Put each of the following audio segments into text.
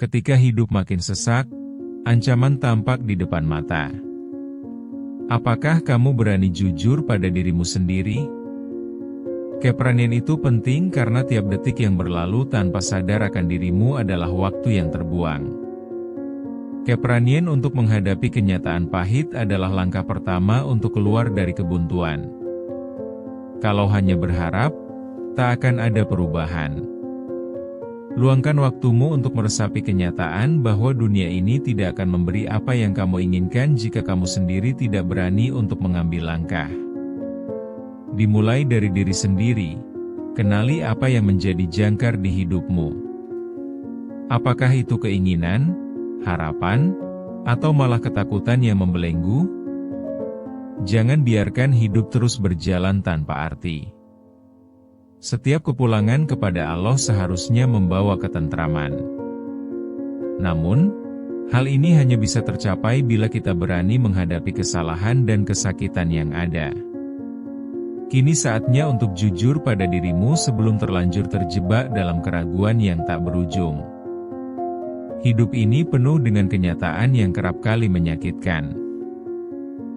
Ketika hidup makin sesak, ancaman tampak di depan mata. Apakah kamu berani jujur pada dirimu sendiri? Keberanian itu penting karena tiap detik yang berlalu tanpa sadar akan dirimu adalah waktu yang terbuang. Keberanian untuk menghadapi kenyataan pahit adalah langkah pertama untuk keluar dari kebuntuan. Kalau hanya berharap, tak akan ada perubahan. Luangkan waktumu untuk meresapi kenyataan bahwa dunia ini tidak akan memberi apa yang kamu inginkan jika kamu sendiri tidak berani untuk mengambil langkah. Dimulai dari diri sendiri, kenali apa yang menjadi jangkar di hidupmu. Apakah itu keinginan, harapan, atau malah ketakutan yang membelenggu? Jangan biarkan hidup terus berjalan tanpa arti. Setiap kepulangan kepada Allah seharusnya membawa ketentraman. Namun, hal ini hanya bisa tercapai bila kita berani menghadapi kesalahan dan kesakitan yang ada. Kini saatnya untuk jujur pada dirimu sebelum terlanjur terjebak dalam keraguan yang tak berujung. Hidup ini penuh dengan kenyataan yang kerap kali menyakitkan.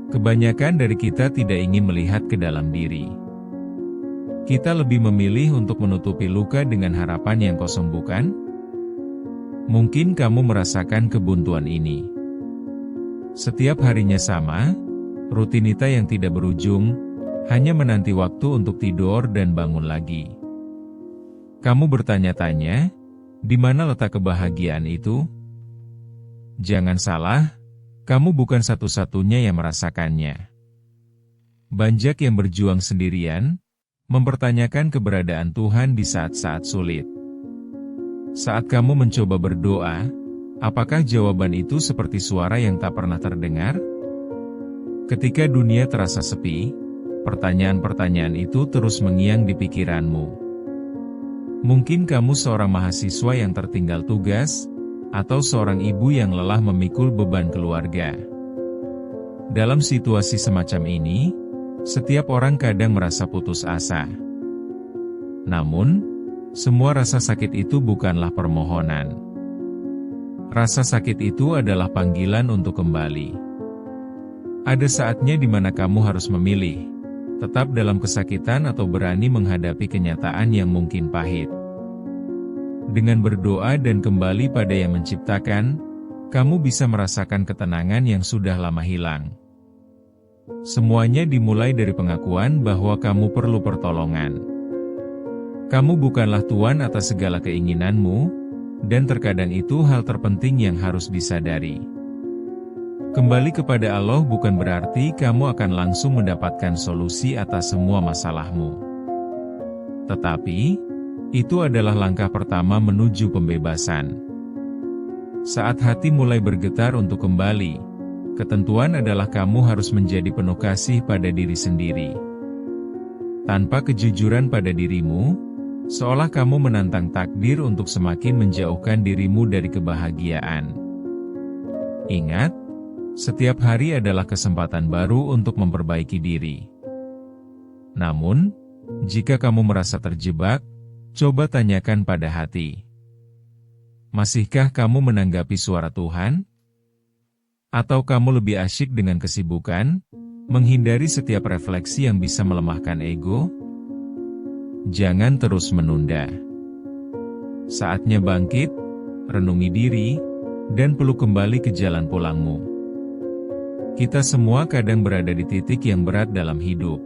Kebanyakan dari kita tidak ingin melihat ke dalam diri. Kita lebih memilih untuk menutupi luka dengan harapan yang kosong, bukan? Mungkin kamu merasakan kebuntuan ini. Setiap harinya sama, rutinitas yang tidak berujung, hanya menanti waktu untuk tidur dan bangun lagi. Kamu bertanya-tanya, di mana letak kebahagiaan itu? Jangan salah, kamu bukan satu-satunya yang merasakannya. Banyak yang berjuang sendirian, mempertanyakan keberadaan Tuhan di saat-saat sulit. Saat kamu mencoba berdoa, apakah jawaban itu seperti suara yang tak pernah terdengar? Ketika dunia terasa sepi, pertanyaan-pertanyaan itu terus mengiang di pikiranmu. Mungkin kamu seorang mahasiswa yang tertinggal tugas, atau seorang ibu yang lelah memikul beban keluarga. Dalam situasi semacam ini, setiap orang kadang merasa putus asa. Namun, semua rasa sakit itu bukanlah permohonan. Rasa sakit itu adalah panggilan untuk kembali. Ada saatnya di mana kamu harus memilih, tetap dalam kesakitan atau berani menghadapi kenyataan yang mungkin pahit. Dengan berdoa dan kembali pada yang menciptakan, kamu bisa merasakan ketenangan yang sudah lama hilang. Semuanya dimulai dari pengakuan bahwa kamu perlu pertolongan. Kamu bukanlah tuan atas segala keinginanmu, dan terkadang itu hal terpenting yang harus disadari. Kembali kepada Allah bukan berarti kamu akan langsung mendapatkan solusi atas semua masalahmu. Tetapi, itu adalah langkah pertama menuju pembebasan. Saat hati mulai bergetar untuk kembali, ketentuan adalah kamu harus menjadi penuh kasih pada diri sendiri. Tanpa kejujuran pada dirimu, seolah kamu menantang takdir untuk semakin menjauhkan dirimu dari kebahagiaan. Ingat, setiap hari adalah kesempatan baru untuk memperbaiki diri. Namun, jika kamu merasa terjebak, coba tanyakan pada hati. Masihkah kamu menanggapi suara Tuhan? Atau kamu lebih asyik dengan kesibukan, menghindari setiap refleksi yang bisa melemahkan ego? Jangan terus menunda. Saatnya bangkit, renungi diri, dan peluk kembali ke jalan pulangmu. Kita semua kadang berada di titik yang berat dalam hidup.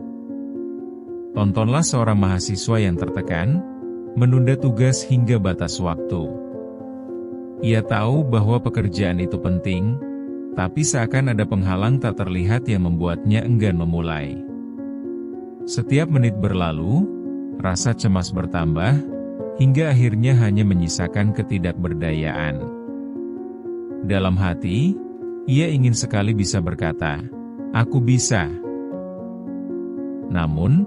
Tontonlah seorang mahasiswa yang tertekan, menunda tugas hingga batas waktu. Ia tahu bahwa pekerjaan itu penting, tapi seakan ada penghalang tak terlihat yang membuatnya enggan memulai. Setiap menit berlalu, rasa cemas bertambah, hingga akhirnya hanya menyisakan ketidakberdayaan. Dalam hati, ia ingin sekali bisa berkata, "Aku bisa." Namun,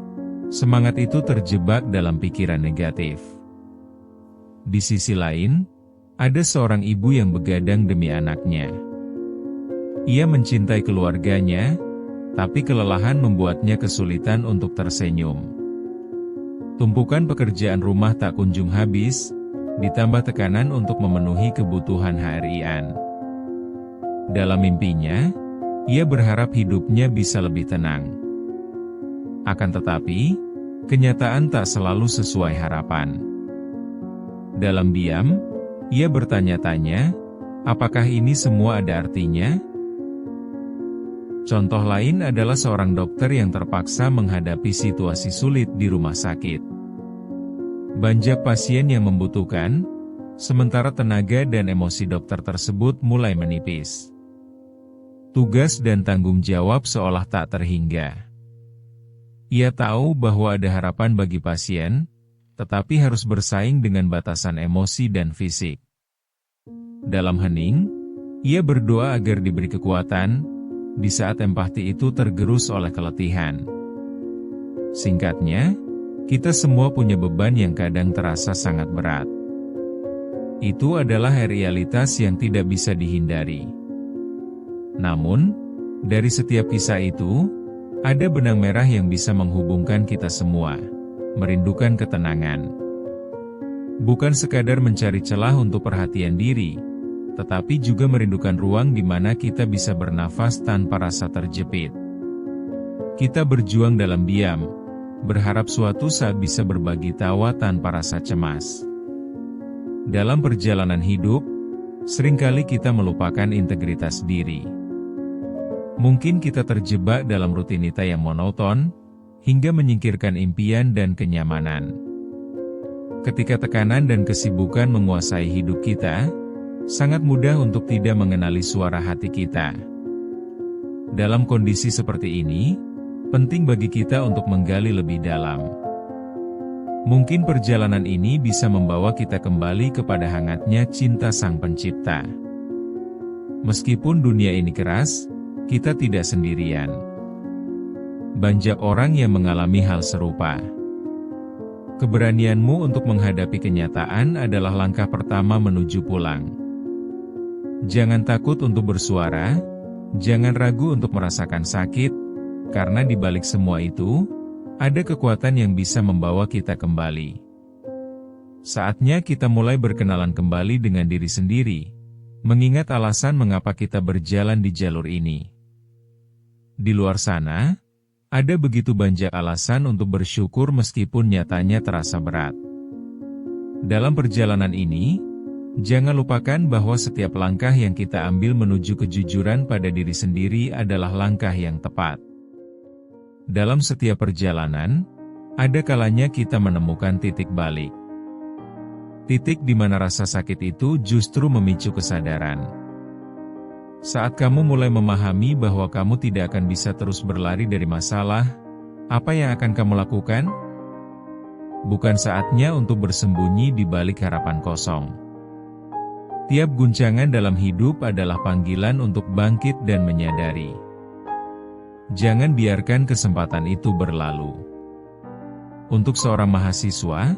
semangat itu terjebak dalam pikiran negatif. Di sisi lain, ada seorang ibu yang begadang demi anaknya. Ia mencintai keluarganya, tapi kelelahan membuatnya kesulitan untuk tersenyum. Tumpukan pekerjaan rumah tak kunjung habis, ditambah tekanan untuk memenuhi kebutuhan harian. Dalam mimpinya, ia berharap hidupnya bisa lebih tenang. Akan tetapi, kenyataan tak selalu sesuai harapan. Dalam diam, ia bertanya-tanya, apakah ini semua ada artinya? Contoh lain adalah seorang dokter yang terpaksa menghadapi situasi sulit di rumah sakit. Banyak pasien yang membutuhkan, sementara tenaga dan emosi dokter tersebut mulai menipis. Tugas dan tanggung jawab seolah tak terhingga. Ia tahu bahwa ada harapan bagi pasien, tetapi harus bersaing dengan batasan emosi dan fisik. Dalam hening, ia berdoa agar diberi kekuatan, di saat empati itu tergerus oleh keletihan. Singkatnya, kita semua punya beban yang kadang terasa sangat berat. Itu adalah realitas yang tidak bisa dihindari. Namun, dari setiap kisah itu, ada benang merah yang bisa menghubungkan kita semua, merindukan ketenangan. Bukan sekadar mencari celah untuk perhatian diri, tetapi juga merindukan ruang di mana kita bisa bernafas tanpa rasa terjepit. Kita berjuang dalam diam, berharap suatu saat bisa berbagi tawa tanpa rasa cemas. Dalam perjalanan hidup, seringkali kita melupakan integritas diri. Mungkin kita terjebak dalam rutinitas yang monoton, hingga menyingkirkan impian dan kenyamanan. Ketika tekanan dan kesibukan menguasai hidup kita, sangat mudah untuk tidak mengenali suara hati kita. Dalam kondisi seperti ini, penting bagi kita untuk menggali lebih dalam. Mungkin perjalanan ini bisa membawa kita kembali kepada hangatnya cinta Sang Pencipta. Meskipun dunia ini keras, kita tidak sendirian. Banyak orang yang mengalami hal serupa. Keberanianmu untuk menghadapi kenyataan adalah langkah pertama menuju pulang. Jangan takut untuk bersuara, jangan ragu untuk merasakan sakit, karena di balik semua itu, ada kekuatan yang bisa membawa kita kembali. Saatnya kita mulai berkenalan kembali dengan diri sendiri, mengingat alasan mengapa kita berjalan di jalur ini. Di luar sana, ada begitu banyak alasan untuk bersyukur meskipun nyatanya terasa berat. Dalam perjalanan ini, jangan lupakan bahwa setiap langkah yang kita ambil menuju kejujuran pada diri sendiri adalah langkah yang tepat. Dalam setiap perjalanan, ada kalanya kita menemukan titik balik. Titik di mana rasa sakit itu justru memicu kesadaran. Saat kamu mulai memahami bahwa kamu tidak akan bisa terus berlari dari masalah, apa yang akan kamu lakukan? Bukan saatnya untuk bersembunyi di balik harapan kosong. Tiap guncangan dalam hidup adalah panggilan untuk bangkit dan menyadari. Jangan biarkan kesempatan itu berlalu. Untuk seorang mahasiswa,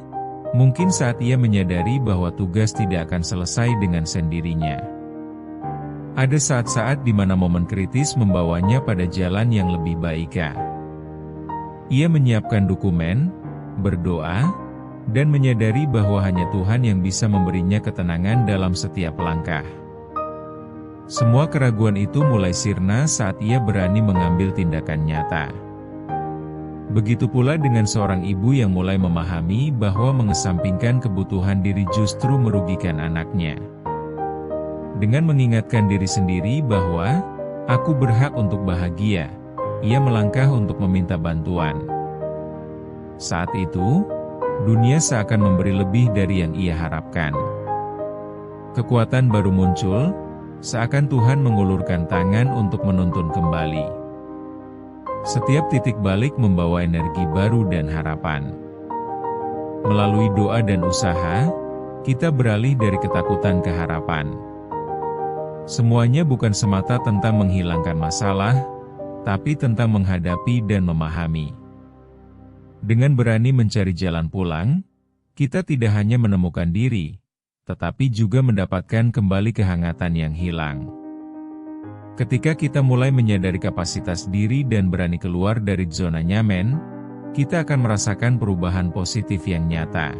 mungkin saat ia menyadari bahwa tugas tidak akan selesai dengan sendirinya. Ada saat-saat di mana momen kritis membawanya pada jalan yang lebih baik. Ia menyiapkan dokumen, berdoa, dan menyadari bahwa hanya Tuhan yang bisa memberinya ketenangan dalam setiap langkah. Semua keraguan itu mulai sirna saat ia berani mengambil tindakan nyata. Begitu pula dengan seorang ibu yang mulai memahami bahwa mengesampingkan kebutuhan diri justru merugikan anaknya. Dengan mengingatkan diri sendiri bahwa, aku berhak untuk bahagia, ia melangkah untuk meminta bantuan. Saat itu, dunia seakan memberi lebih dari yang ia harapkan. Kekuatan baru muncul, seakan Tuhan mengulurkan tangan untuk menuntun kembali. Setiap titik balik membawa energi baru dan harapan. Melalui doa dan usaha, kita beralih dari ketakutan ke harapan. Semuanya bukan semata tentang menghilangkan masalah, tapi tentang menghadapi dan memahami. Dengan berani mencari jalan pulang, kita tidak hanya menemukan diri, tetapi juga mendapatkan kembali kehangatan yang hilang. Ketika kita mulai menyadari kapasitas diri dan berani keluar dari zona nyaman, kita akan merasakan perubahan positif yang nyata.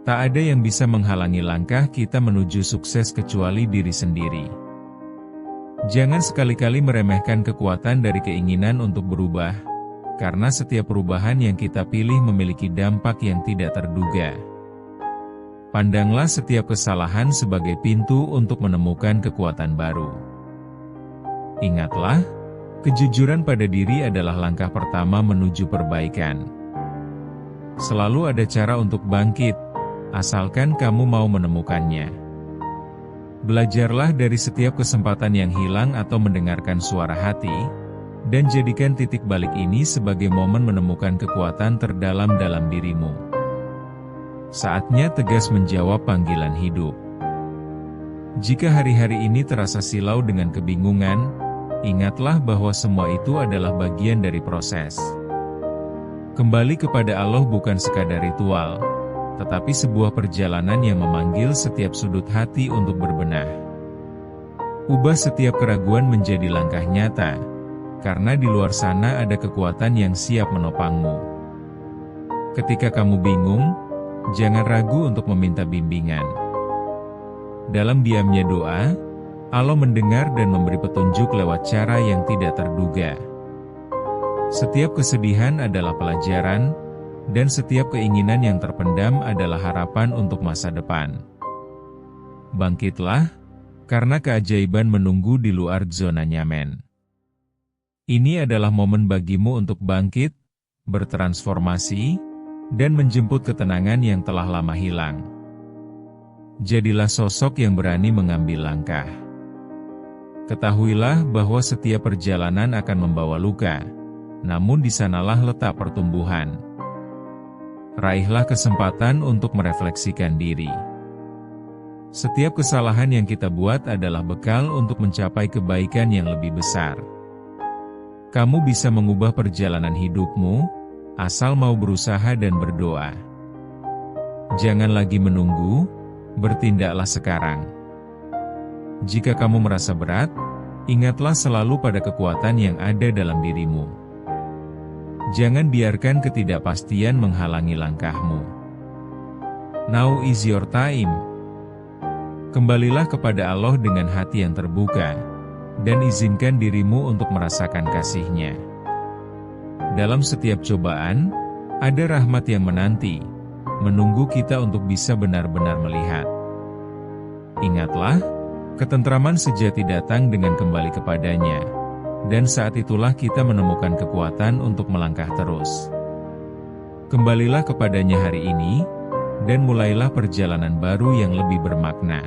Tak ada yang bisa menghalangi langkah kita menuju sukses kecuali diri sendiri. Jangan sekali-kali meremehkan kekuatan dari keinginan untuk berubah, karena setiap perubahan yang kita pilih memiliki dampak yang tidak terduga. Pandanglah setiap kesalahan sebagai pintu untuk menemukan kekuatan baru. Ingatlah, kejujuran pada diri adalah langkah pertama menuju perbaikan. Selalu ada cara untuk bangkit, asalkan kamu mau menemukannya. Belajarlah dari setiap kesempatan yang hilang atau mendengarkan suara hati, dan jadikan titik balik ini sebagai momen menemukan kekuatan terdalam dalam dirimu. Saatnya tegas menjawab panggilan hidup. Jika hari-hari ini terasa silau dengan kebingungan, ingatlah bahwa semua itu adalah bagian dari proses. Kembali kepada Allah bukan sekadar ritual, tetapi sebuah perjalanan yang memanggil setiap sudut hati untuk berbenah. Ubah setiap keraguan menjadi langkah nyata, karena di luar sana ada kekuatan yang siap menopangmu. Ketika kamu bingung, jangan ragu untuk meminta bimbingan. Dalam diamnya doa, Allah mendengar dan memberi petunjuk lewat cara yang tidak terduga. Setiap kesedihan adalah pelajaran, dan setiap keinginan yang terpendam adalah harapan untuk masa depan. Bangkitlah, karena keajaiban menunggu di luar zona nyaman. Ini adalah momen bagimu untuk bangkit, bertransformasi, dan menjemput ketenangan yang telah lama hilang. Jadilah sosok yang berani mengambil langkah. Ketahuilah bahwa setiap perjalanan akan membawa luka, namun di sanalah letak pertumbuhan. Raihlah kesempatan untuk merefleksikan diri. Setiap kesalahan yang kita buat adalah bekal untuk mencapai kebaikan yang lebih besar. Kamu bisa mengubah perjalanan hidupmu, asal mau berusaha dan berdoa. Jangan lagi menunggu, bertindaklah sekarang. Jika kamu merasa berat, ingatlah selalu pada kekuatan yang ada dalam dirimu. Jangan biarkan ketidakpastian menghalangi langkahmu. Now is your time. Kembalilah kepada Allah dengan hati yang terbuka, dan izinkan dirimu untuk merasakan kasih-Nya. Dalam setiap cobaan, ada rahmat yang menanti, menunggu kita untuk bisa benar-benar melihat. Ingatlah, ketentraman sejati datang dengan kembali kepadanya, dan saat itulah kita menemukan kekuatan untuk melangkah terus. Kembalilah kepadanya hari ini, dan mulailah perjalanan baru yang lebih bermakna.